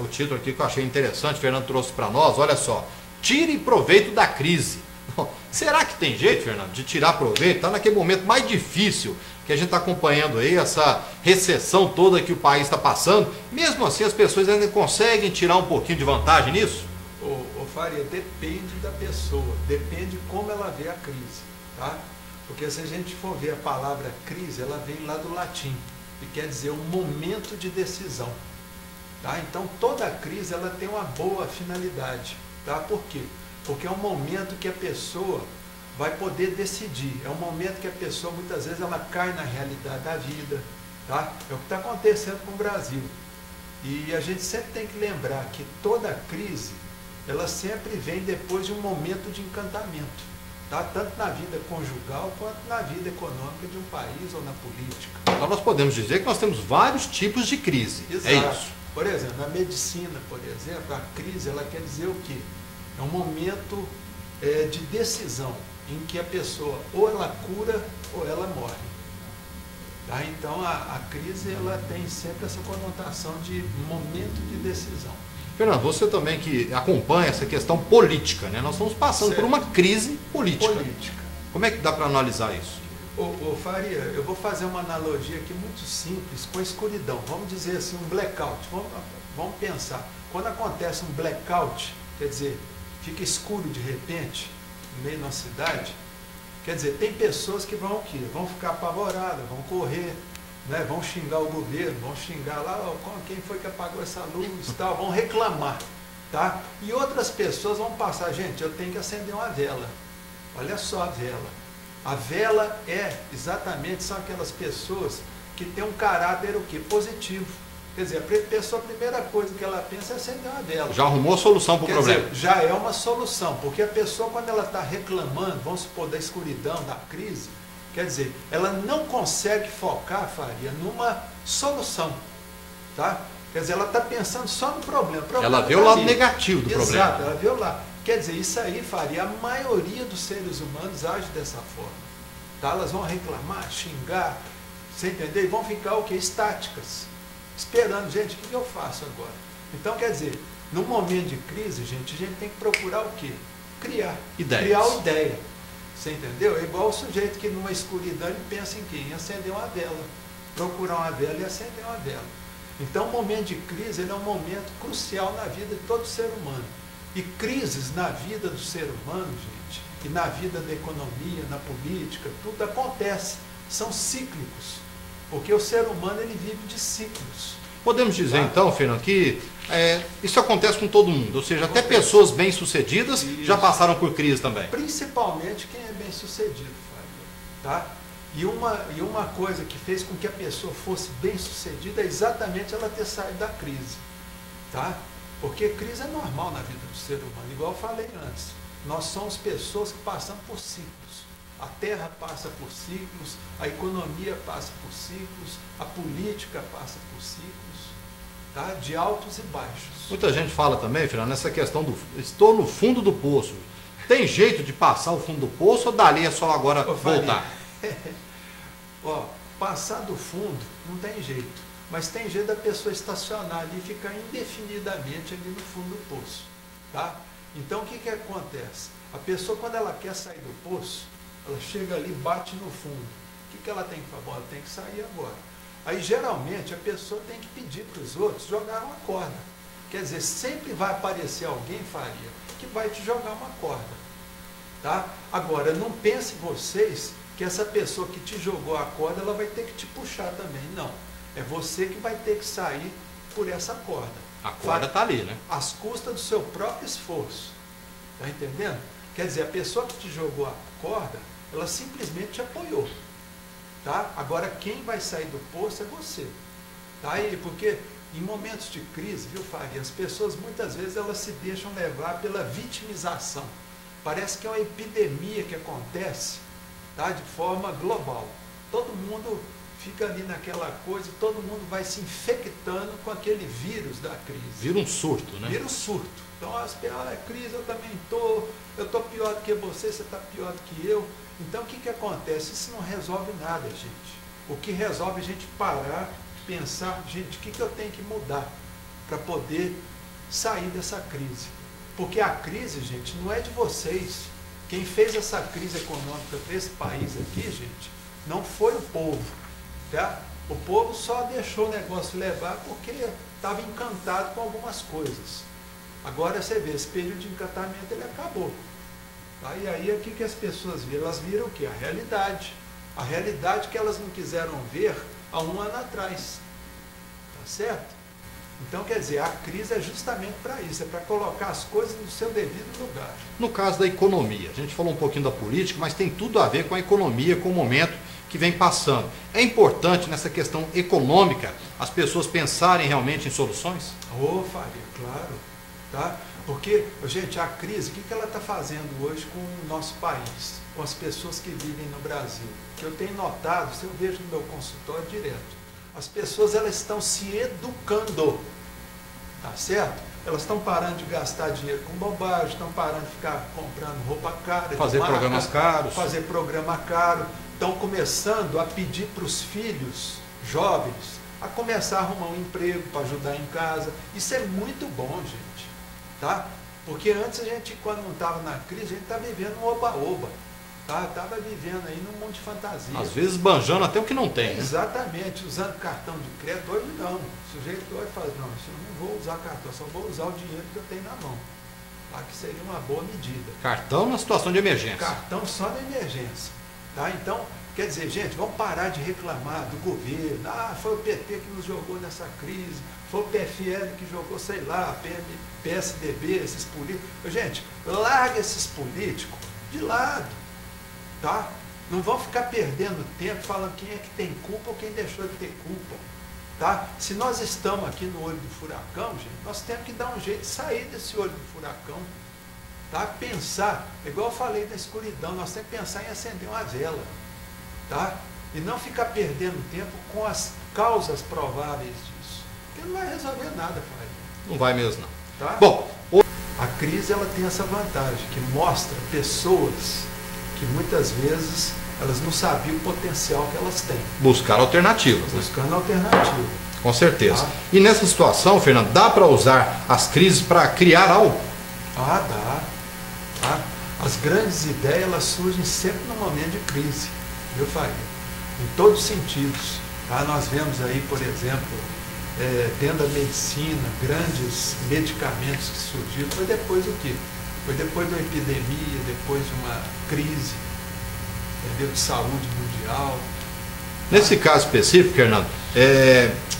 O título aqui que eu achei interessante, o Fernando trouxe para nós, olha só. Tire proveito da crise. Será que tem jeito, Fernando, de tirar proveito? Está naquele momento mais difícil que a gente está acompanhando aí, essa recessão toda que o país está passando. Mesmo assim, as pessoas ainda conseguem tirar um pouquinho de vantagem nisso? Ô Faria, depende da pessoa, depende como ela vê a crise, tá? Porque se a gente for ver a palavra crise, ela vem lá do latim, e quer dizer um momento de decisão. Tá? Então toda crise ela tem uma boa finalidade. Tá? Por quê? Porque é um momento que a pessoa vai poder decidir. É um momento que a pessoa muitas vezes ela cai na realidade da vida. Tá? É o que está acontecendo com o Brasil. E a gente sempre tem que lembrar que toda crise ela sempre vem depois de um momento de encantamento. Tá? Tanto na vida conjugal quanto na vida econômica de um país ou na política. Então nós podemos dizer que nós temos vários tipos de crise. Exato. É isso. Por exemplo, na medicina, por exemplo, a crise ela quer dizer o quê? É um momento de decisão em que a pessoa ou ela cura ou ela morre. Tá? Então a crise ela tem sempre essa conotação de momento de decisão. Fernando, você também que acompanha essa questão política, né? Nós estamos passando por uma crise política. Como é que dá para analisar isso? Ô Faria, eu vou fazer uma analogia aqui muito simples com a escuridão. Vamos dizer assim, um blackout. Vamos pensar. Quando acontece um blackout, quer dizer, fica escuro de repente, no meio da cidade, quer dizer, tem pessoas que vão o quê? Vão ficar apavoradas, vão correr, né? Vão xingar o governo, vão xingar lá, quem foi que apagou essa luz e tal, vão reclamar. Tá? E outras pessoas vão passar, gente, eu tenho que acender uma vela. Olha só a vela. A vela são aquelas pessoas que têm um caráter o quê? Positivo. Quer dizer, a primeira coisa que ela pensa é acender uma vela. Já arrumou a solução para o problema. Dizer, já é uma solução, porque a pessoa quando ela está reclamando, vamos supor, da escuridão, da crise, quer dizer, ela não consegue focar, Faria, numa solução. Tá? Quer dizer, ela está pensando só no problema. Ela vê o lado negativo do problema. Exato, ela vê o lado. Quer dizer, isso aí, Faria, a maioria dos seres humanos age dessa forma. Tá? Elas vão reclamar, xingar, você entendeu? E vão ficar o quê? Estáticas. Esperando, gente, o que eu faço agora? Então, quer dizer, num momento de crise, a gente tem que procurar o quê? Criar. Ideias. Criar uma ideia. Você entendeu? É igual o sujeito que numa escuridão ele pensa em quê? Em acender uma vela. Procurar uma vela e acender uma vela. Então, o momento de crise ele é um momento crucial na vida de todo ser humano. E crises na vida do ser humano, gente, e na vida da economia, na política, tudo acontece. São cíclicos. Porque o ser humano ele vive de ciclos. Podemos dizer então, Fernando, que isso acontece com todo mundo, ou seja, até pessoas bem-sucedidas já passaram por crise também. Principalmente quem é bem-sucedido, Fábio. Tá? E uma coisa que fez com que a pessoa fosse bem-sucedida é exatamente ela ter saído da crise. Tá? Porque crise é normal na vida do ser humano, igual eu falei antes. Nós somos pessoas que passamos por ciclos. A terra passa por ciclos, a economia passa por ciclos, a política passa por ciclos, tá? De altos e baixos. Muita gente fala também, Fernando, nessa questão do estou no fundo do poço. Tem jeito de passar o fundo do poço ou dali é só agora voltar? Ó, passar do fundo não tem jeito, mas tem jeito da pessoa estacionar ali e ficar indefinidamente ali no fundo do poço. Tá? Então o que acontece? A pessoa quando ela quer sair do poço, ela chega ali e bate no fundo. O que ela tem que fazer? Ela tem que sair agora. Aí, geralmente, a pessoa tem que pedir para os outros jogar uma corda. Quer dizer, sempre vai aparecer alguém, Faria, que vai te jogar uma corda. Tá? Agora, não pense vocês que essa pessoa que te jogou a corda, ela vai ter que te puxar também. Não. É você que vai ter que sair por essa corda. A corda está ali, né? Às custas do seu próprio esforço. Tá entendendo? Quer dizer, a pessoa que te jogou a corda, ela simplesmente te apoiou. Tá? Agora, quem vai sair do poço é você. Tá? E porque em momentos de crise, viu, Faria, as pessoas muitas vezes elas se deixam levar pela vitimização. Parece que é uma epidemia que acontece, tá? De forma global. Todo mundo fica ali naquela coisa, todo mundo vai se infectando com aquele vírus da crise. Vira um surto, né? Vira um surto. Então, é crise, eu também estou, eu estou pior do que você está pior do que eu. Então, o que acontece? Isso não resolve nada, gente. O que resolve é a gente parar, pensar, gente, o que eu tenho que mudar? para poder sair dessa crise. Porque a crise, gente, não é de vocês. Quem fez essa crise econômica para esse país aqui, gente, não foi o povo. Tá? O povo só deixou o negócio levar porque estava encantado com algumas coisas. Agora você vê, esse período de encantamento ele acabou. Tá? E aí o que as pessoas viram? Elas viram o quê? A realidade. A realidade que elas não quiseram ver há um ano atrás. Tá certo? Então, quer dizer, a crise é justamente para isso, é para colocar as coisas no seu devido lugar. No caso da economia, a gente falou um pouquinho da política, mas tem tudo a ver com a economia, com o momento que vem passando. É importante nessa questão econômica as pessoas pensarem realmente em soluções? Faria, claro. Tá? Porque, gente, a crise, o que ela está fazendo hoje com o nosso país, com as pessoas que vivem no Brasil? Que eu tenho notado, isso eu vejo no meu consultório direto. As pessoas elas estão se educando, tá certo? Elas estão parando de gastar dinheiro com bobagem, estão parando de ficar comprando roupa cara, fazer programas caros, fazer programa caro, estão começando a pedir para os filhos jovens a começar a arrumar um emprego para ajudar em casa. Isso é muito bom, gente, tá? Porque antes a gente, quando não estava na crise, a gente estava vivendo um oba-oba. Tá? Estava vivendo aí num mundo de fantasia. Às vezes banjando até o que não tem. Né? Exatamente, usando cartão de crédito. Hoje não. O sujeito hoje fala, não, eu não vou usar cartão, só vou usar o dinheiro que eu tenho na mão. Tá? Que seria uma boa medida. Cartão na situação de emergência. Cartão só na emergência. Tá? Então, quer dizer, gente, vamos parar de reclamar do governo. Foi o PT que nos jogou nessa crise, foi o PFL que jogou, sei lá, PSDB, esses políticos. Gente, larga esses políticos de lado. Tá? Não vão ficar perdendo tempo falando quem é que tem culpa ou quem deixou de ter culpa. Tá? Se nós estamos aqui no olho do furacão, gente, nós temos que dar um jeito de sair desse olho do furacão. Tá? Pensar, igual eu falei da escuridão, nós temos que pensar em acender uma vela. Tá? E não ficar perdendo tempo com as causas prováveis disso. Porque não vai resolver nada, Faria. Não vai mesmo, não. Tá? Bom, a crise ela tem essa vantagem, que mostra pessoas que muitas vezes elas não sabiam o potencial que elas têm. Buscar alternativas. Buscando alternativa. Com certeza. Tá? E nessa situação, Fernando, dá para usar as crises para criar algo? Dá. Tá? As grandes ideias elas surgem sempre no momento de crise. Viu, Faria? Em todos os sentidos. Tá? Nós vemos aí, por exemplo, dentro da medicina, grandes medicamentos que surgiram. Foi depois do quê? Foi depois de uma epidemia, depois de uma crise, entendeu? De saúde mundial. Nesse caso específico, Fernando,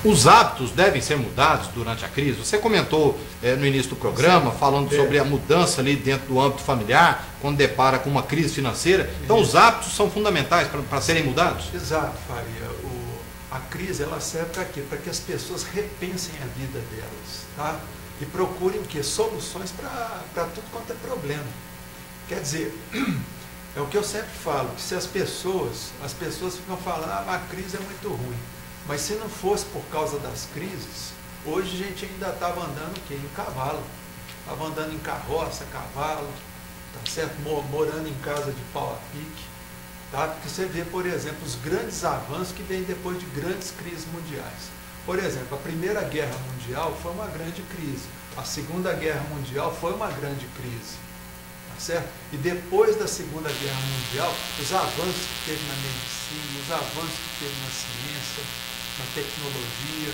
os hábitos devem ser mudados durante a crise? Você comentou no início do programa, falando sobre a mudança ali dentro do âmbito familiar, quando depara com uma crise financeira. Então, os hábitos são fundamentais para serem mudados? Exato, Faria. A crise ela serve para quê? Para que as pessoas repensem a vida delas, tá? E procurem o quê? Soluções para tudo quanto é problema. Quer dizer, é o que eu sempre falo, que se as pessoas ficam falando, a crise é muito ruim. Mas se não fosse por causa das crises, hoje a gente ainda estava andando o quê? Em cavalo. Estava andando em carroça, cavalo, tá certo? Morando em casa de pau a pique. Tá? Porque você vê, por exemplo, os grandes avanços que vêm depois de grandes crises mundiais. Por exemplo, a Primeira Guerra Mundial foi uma grande crise. A Segunda Guerra Mundial foi uma grande crise. Tá certo? E depois da Segunda Guerra Mundial, os avanços que teve na medicina, os avanços que teve na ciência, na tecnologia.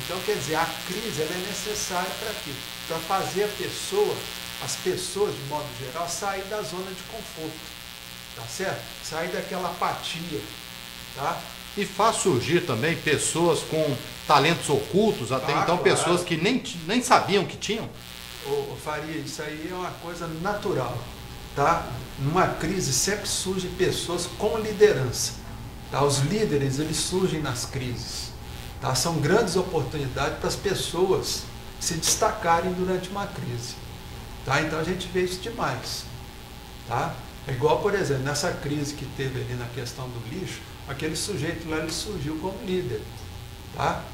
Então, quer dizer, a crise ela é necessária para quê? Para fazer as pessoas, de modo geral, sair da zona de conforto. Tá certo? Sair daquela apatia. Tá? E faz surgir também pessoas com talentos ocultos, até então claro. Pessoas que nem sabiam que tinham. Faria, isso aí é uma coisa natural. Tá? Numa crise sempre surgem pessoas com liderança. Tá? Os líderes eles surgem nas crises. Tá? São grandes oportunidades para as pessoas se destacarem durante uma crise. Tá? Então a gente vê isso demais. Tá? É igual, por exemplo, nessa crise que teve ali na questão do lixo, aquele sujeito lá ele surgiu como líder. Tá?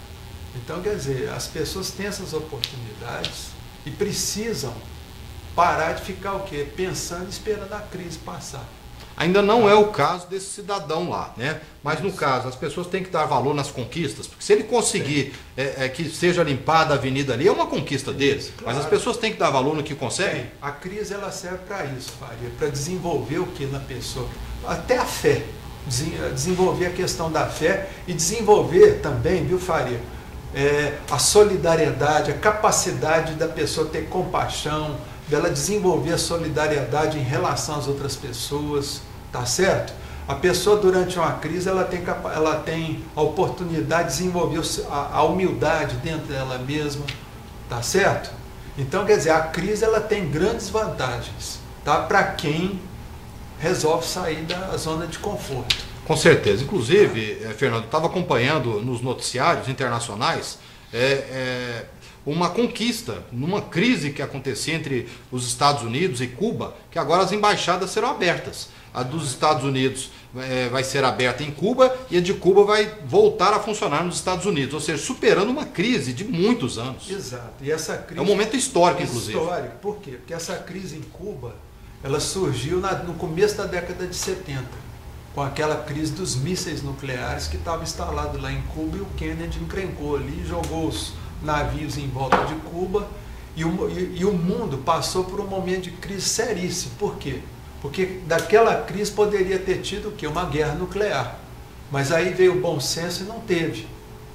Então, quer dizer, as pessoas têm essas oportunidades e precisam parar de ficar o quê? Pensando e esperando a crise passar. Ainda não é o caso desse cidadão lá, né? Mas no caso, as pessoas têm que dar valor nas conquistas, porque se ele conseguir que seja limpada a avenida ali, é uma conquista deles. Claro. Mas as pessoas têm que dar valor no que conseguem. A crise ela serve para isso, Faria, para desenvolver o que na pessoa? Até a fé. Desenvolver a questão da fé e desenvolver também, viu, Faria? A solidariedade, a capacidade da pessoa ter compaixão, dela desenvolver a solidariedade em relação às outras pessoas, tá certo? A pessoa durante uma crise ela tem a oportunidade de desenvolver a humildade dentro dela mesma, tá certo? Então, quer dizer, a crise ela tem grandes vantagens, tá? Para quem resolve sair da zona de conforto. Com certeza. Inclusive, Fernando, estava acompanhando nos noticiários internacionais uma conquista, numa crise que acontecia entre os Estados Unidos e Cuba, que agora as embaixadas serão abertas. A dos Estados Unidos vai ser aberta em Cuba e a de Cuba vai voltar a funcionar nos Estados Unidos, ou seja, superando uma crise de muitos anos. Exato. E essa crise é um momento histórico, inclusive. Histórico. Por quê? Porque essa crise em Cuba, ela surgiu no começo da década de 70, com aquela crise dos mísseis nucleares que estava instalado lá em Cuba, e o Kennedy encrencou ali, jogou os navios em volta de Cuba, e o mundo passou por um momento de crise seríssimo. Por quê? Porque daquela crise poderia ter tido o quê? Uma guerra nuclear. Mas aí veio o bom senso e não teve.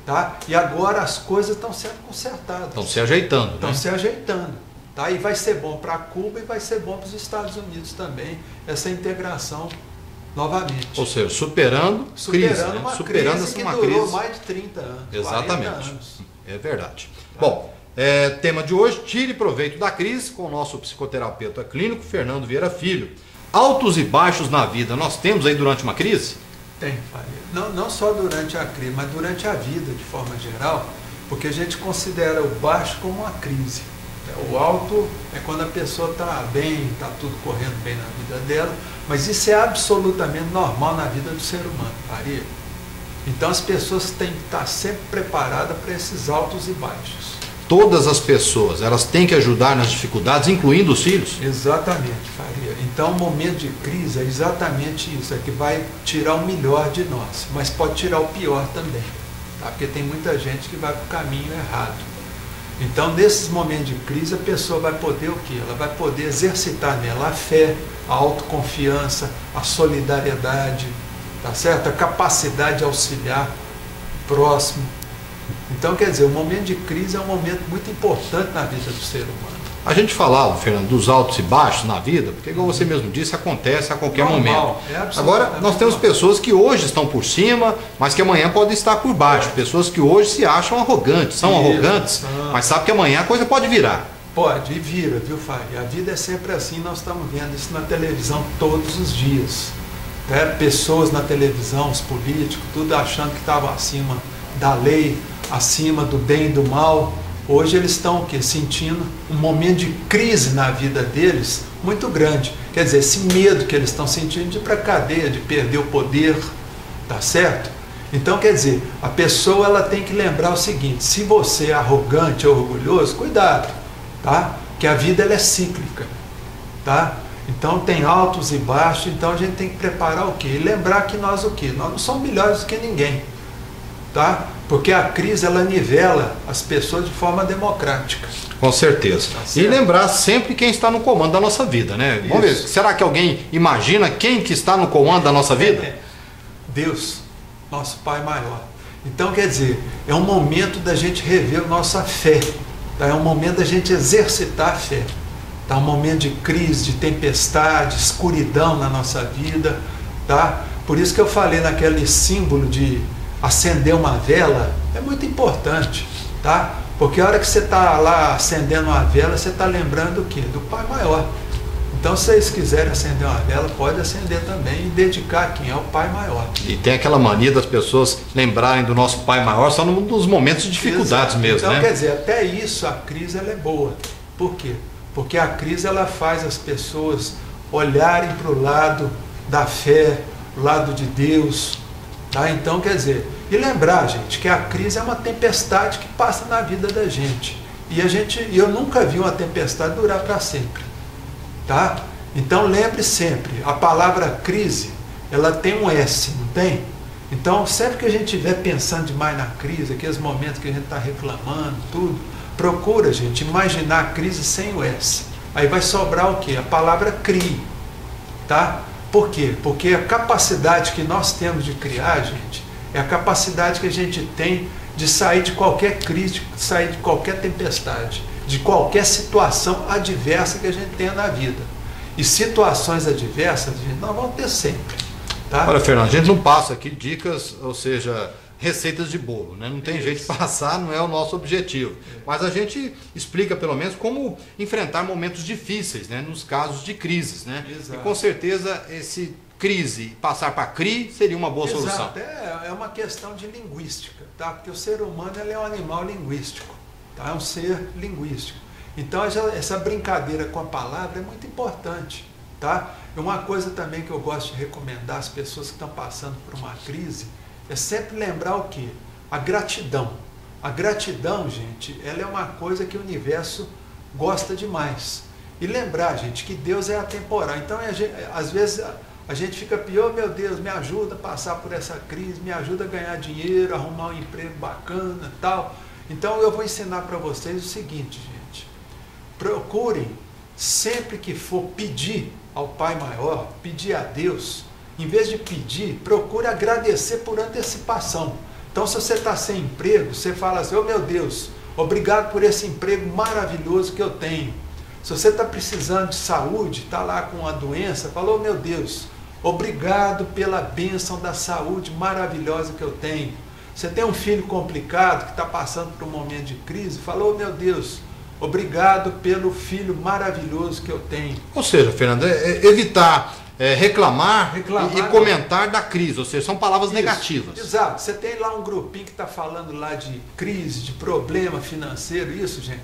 Tá? E agora as coisas estão sendo consertadas. Estão se ajeitando. Estão se ajeitando. Tá? E vai ser bom para Cuba e vai ser bom para os Estados Unidos também, essa integração novamente. Ou seja, superando crise, uma superando crise que uma durou crise. Mais de 30 anos. Exatamente. 40 anos. É verdade. Tá. Bom, tema de hoje, tire proveito da crise, com o nosso psicoterapeuta clínico, Fernando Vieira Filho. Altos e baixos na vida, nós temos aí durante uma crise? Tem, Faria. Não só durante a crise, mas durante a vida de forma geral, porque a gente considera o baixo como uma crise. O alto é quando a pessoa está bem, está tudo correndo bem na vida dela, mas isso é absolutamente normal na vida do ser humano, Faria. Então as pessoas têm que estar sempre preparadas para esses altos e baixos. Todas as pessoas, elas têm que ajudar nas dificuldades, incluindo os filhos? Exatamente, Faria. Então o momento de crise é exatamente isso, é que vai tirar o melhor de nós, mas pode tirar o pior também, tá? Porque tem muita gente que vai para o caminho errado. Então, nesses momentos de crise, a pessoa vai poder o quê? Ela vai poder exercitar nela a fé, a autoconfiança, a solidariedade, tá certo? A capacidade de auxiliar o próximo. Então, quer dizer, o momento de crise é um momento muito importante na vida do ser humano. A gente falava, Fernando, dos altos e baixos na vida, porque, como você mesmo disse, acontece a qualquer momento. Agora, nós temos pessoas que hoje estão por cima, mas que amanhã podem estar por baixo. Pessoas que hoje se acham arrogantes, são arrogantes, mas sabem que amanhã a coisa pode virar. Pode, e vira, viu, Faria? A vida é sempre assim, nós estamos vendo isso na televisão todos os dias. Pessoas na televisão, os políticos, tudo achando que estavam acima da lei, acima do bem e do mal. Hoje eles estão o quê? Sentindo um momento de crise na vida deles muito grande. Quer dizer, esse medo que eles estão sentindo de ir para a cadeia, de perder o poder, tá certo? Então, quer dizer, a pessoa ela tem que lembrar o seguinte: se você é arrogante ou orgulhoso, cuidado, tá? Que a vida ela é cíclica, tá? Então tem altos e baixos, então a gente tem que preparar o quê? E lembrar que nós o quê? Nós não somos melhores do que ninguém, tá? Porque a crise ela nivela as pessoas de forma democrática. Com certeza. Tá, e lembrar sempre quem está no comando da nossa vida, né? Vamos ver, será que alguém imagina quem que está no comando da nossa vida? Deus, nosso Pai maior. Então, quer dizer, é um momento da gente rever a nossa fé, tá? É um momento da gente exercitar a fé. Tá? Um momento de crise, de tempestade, escuridão na nossa vida, tá? Por isso que eu falei naquele símbolo de acender uma vela, é muito importante, tá? Porque a hora que você está lá acendendo uma vela, você está lembrando o quê? Do Pai Maior. Então, se vocês quiserem acender uma vela, pode acender também e dedicar a quem é o Pai Maior. E tem aquela mania das pessoas lembrarem do nosso Pai Maior só nos momentos de dificuldades. Exato. Mesmo, então, né? Quer dizer, até isso a crise ela é boa. Por quê? Porque a crise ela faz as pessoas olharem para o lado da fé, o lado de Deus. Tá? Então, quer dizer, e lembrar, gente, que a crise é uma tempestade que passa na vida da gente. E eu nunca vi uma tempestade durar para sempre. Tá? Então lembre sempre, a palavra crise, ela tem um S, não tem? Então sempre que a gente estiver pensando demais na crise, aqueles momentos que a gente está reclamando, tudo, procura, gente, imaginar a crise sem o S. Aí vai sobrar o quê? A palavra crie, tá? Por quê? Porque a capacidade que nós temos de criar, gente, é a capacidade que a gente tem de sair de qualquer crise, de sair de qualquer tempestade, de qualquer situação adversa que a gente tenha na vida. E situações adversas, gente, nós vamos ter sempre, tá? Olha, Fernando, a gente não passa aqui dicas, ou seja, receitas de bolo, né? Não tem jeito de passar, não é o nosso objetivo. Mas a gente explica pelo menos como enfrentar momentos difíceis, né? Nos casos de crises, né? Exato. E com certeza esse crise, passar para CRI seria uma boa solução. É uma questão de linguística, tá? Porque o ser humano ele é um animal linguístico, tá? É um ser linguístico. Então essa brincadeira com a palavra é muito importante, tá? E uma coisa também que eu gosto de recomendar às pessoas que estão passando por uma crise é sempre lembrar o quê? A gratidão. A gratidão, gente, ela é uma coisa que o universo gosta demais. E lembrar, gente, que Deus é atemporal. Então, às vezes, a gente fica pior, meu Deus, me ajuda a passar por essa crise, me ajuda a ganhar dinheiro, arrumar um emprego bacana e tal. Então, eu vou ensinar para vocês o seguinte, gente. Procurem, sempre que for pedir ao Pai Maior, pedir a Deus, em vez de pedir, procure agradecer por antecipação. Então, se você está sem emprego, você fala assim, oh meu Deus, obrigado por esse emprego maravilhoso que eu tenho. Se você está precisando de saúde, está lá com uma doença, fala, oh meu Deus, obrigado pela bênção da saúde maravilhosa que eu tenho. Você tem um filho complicado que está passando por um momento de crise, fala, oh meu Deus, obrigado pelo filho maravilhoso que eu tenho. Ou seja, Fernando, evitar reclamar e comentar da crise, ou seja, são palavras negativas. Exato. Você tem lá um grupinho que está falando lá de crise, de problema financeiro, isso, gente.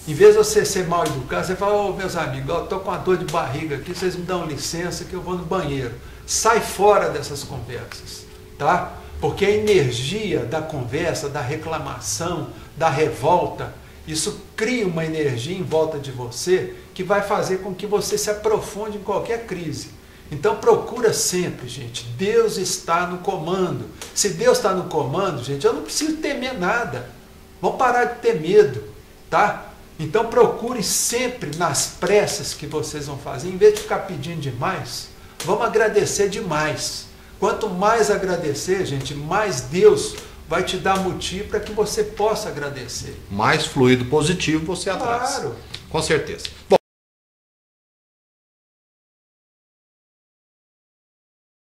Em vez de você ser mal educado, você fala, ô meus amigos, eu estou com uma dor de barriga aqui, vocês me dão licença que eu vou no banheiro. Sai fora dessas conversas, tá? Porque a energia da conversa, da reclamação, da revolta, isso cria uma energia em volta de você que vai fazer com que você se aprofunde em qualquer crise. Então procura sempre, gente, Deus está no comando. Se Deus está no comando, gente, eu não preciso temer nada. Vamos parar de ter medo, tá? Então procure sempre nas preces que vocês vão fazer, em vez de ficar pedindo demais, vamos agradecer demais. Quanto mais agradecer, gente, mais Deus vai te dar motivo para que você possa agradecer. Mais fluido positivo você atrás. Claro. Com certeza. Bom,